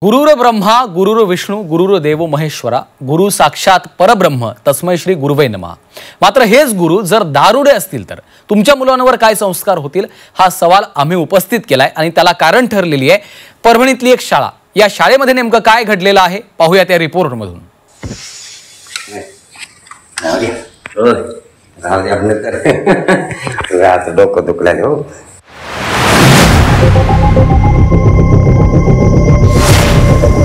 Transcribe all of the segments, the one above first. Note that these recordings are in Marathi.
गुरुर ब्रह्मा गुरुर विष्णू गुरुर देवो महेश्वरा गुरु साक्षात परब्रह्म तस्मै श्री गुरुवे नमः। मात्र हेच गुरु जर दारुडे असतील तर तुमच्या मुलांवर काय संस्कार होतील हा सवाल आम्ही उपस्थित केलाय आणि त्याला कारण ठरलेली आहे परभणीतली एक शाळा। या शाळेमध्ये नेमकं काय घडलेलं आहे पाहूया त्या रिपोर्ट मधून।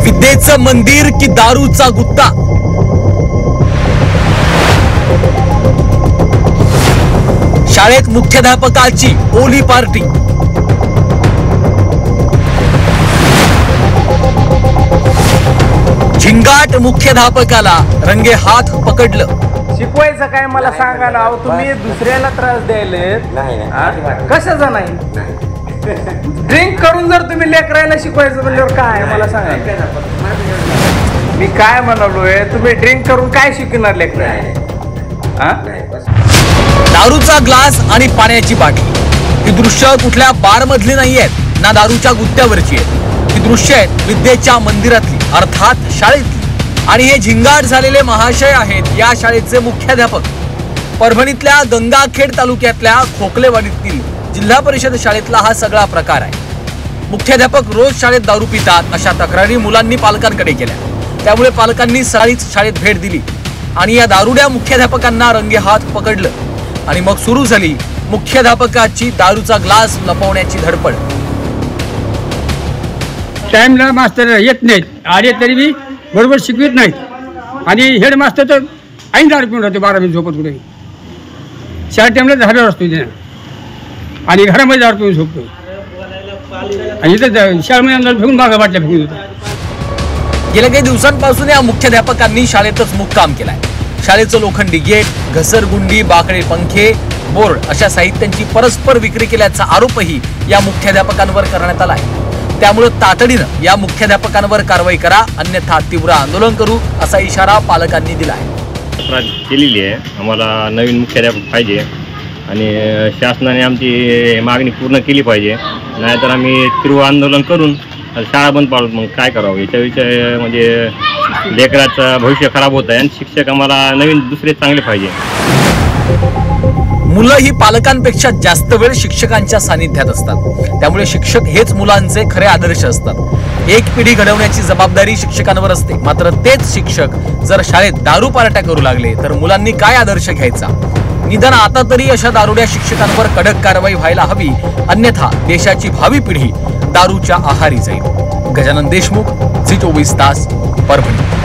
विद्येचं मंदिर की दारूचा गुत्ता, शाळेत मुख्याध्यापकाची ओली पार्टी, झिंगाट मुख्याध्यापकाला रंगे हात पकडलं। शिकवायचं काय मला सांगा ना, तुम्ही दुसऱ्याला त्रास द्यायलेत कशाचा नाही? ड्रिंक करून जर तुम्ही लेकरायला शिकवायचं म्हणल्यावर काय मला सांगा। मी काय म्हणालोय, तुम्ही ड्रिंक करून काय शिकणार लेकरायला? दारूचा ग्लास आणि पाण्याची बाटली ही दृश्य कुठल्या बार मधली नाही आहेत ना दारूच्या गुत्त्यावरची आहेत। ही दृश्य आहेत विद्येच्या मंदिरातली अर्थात शाळेतली। आणि हे झिंगाट झालेले महाशय आहेत या शाळेचे मुख्याध्यापक। परभणीतल्या गंगाखेड तालुक्यातल्या खोकलेवाडीतील जिल्हा परिषद शाळेतला हा सगळा प्रकार आहे। मुख्याध्यापक रोज शाळेत दारू पितात अशा तक्रारी मुलांनी पालकांकडे केल्या। त्यामुळे पालकांनी सकाळीच शाळेत भेट दिली आणि या दारुड्या मुख्याध्यापकांना रंगे हात पकडलं आणि मग सुरू झाली मुख्याध्यापकाची दारूचा ग्लास लपवण्याची धडपड। टाइमला मास्तर येत नाहीत, आले तरी बी बरोबर शिकवित नाहीत आणि हेड मास्तर तर ऐन दारू पिऊन राहतो 12 मिनिट झोपत कुठे। शाळा टाइमला झाल्यावर असतो त्यानं आणि घरामध्ये दारू पिऊन झोपतो आणि इथं शाळेमध्ये फेकून मागं बाटल्या फेकून देतो। गेल्या काही दिवसांपासून या मुख्याध्यापकांनी शाळेतच मुक्काम केलाय। शाळेचं लोखंडी गेट, घसरगुंडी, बाकडे पंखे, बोर्ड अशा साहित्यांची परस्पर विक्री केल्याचा आरोपही या मुख्याध्यापकांवर करण्यात आला आहे। त्यामुळे तातडीनं या मुख्याध्यापकांवर कारवाई करा अन्यथा तीव्र आंदोलन करू असा इशारा पालकांनी दिला आहे। तक्रार केलेली आहे, आम्हाला नवीन मुख्याध्यापक पाहिजे आणि शासनाने आमची मागणी पूर्ण केली पाहिजे, नाहीतर आम्ही तीव्र आंदोलन करून शाळा बंद पाडू। मग काय करावं याच्या विषय म्हणजे लेकराचं भविष्य खराब होत आहे आणि शिक्षक आम्हाला नवीन दुसरे चांगले पाहिजे। मुलं ही पालकांपेक्षा जास्त वेळ शिक्षकांच्या सानिध्यात असतात, त्यामुळे शिक्षक हेच मुलांचे खरे आदर्श असतात। एक पिढी घडवण्याची जबाबदारी शिक्षकांवर असते। मात्र तेच शिक्षक जर शाळेत दारू पार्ट्या करू लागले तर मुलांनी काय आदर्श घ्यायचा? निदान आता तरी अशा दारुड्या शिक्षकांवर कडक कारवाई व्हायला हवी, अन्यथा देशाची भावी पिढी दारूच्या आहारी जाईल। गजानन देशमुख, झी 24 तास, परभणी।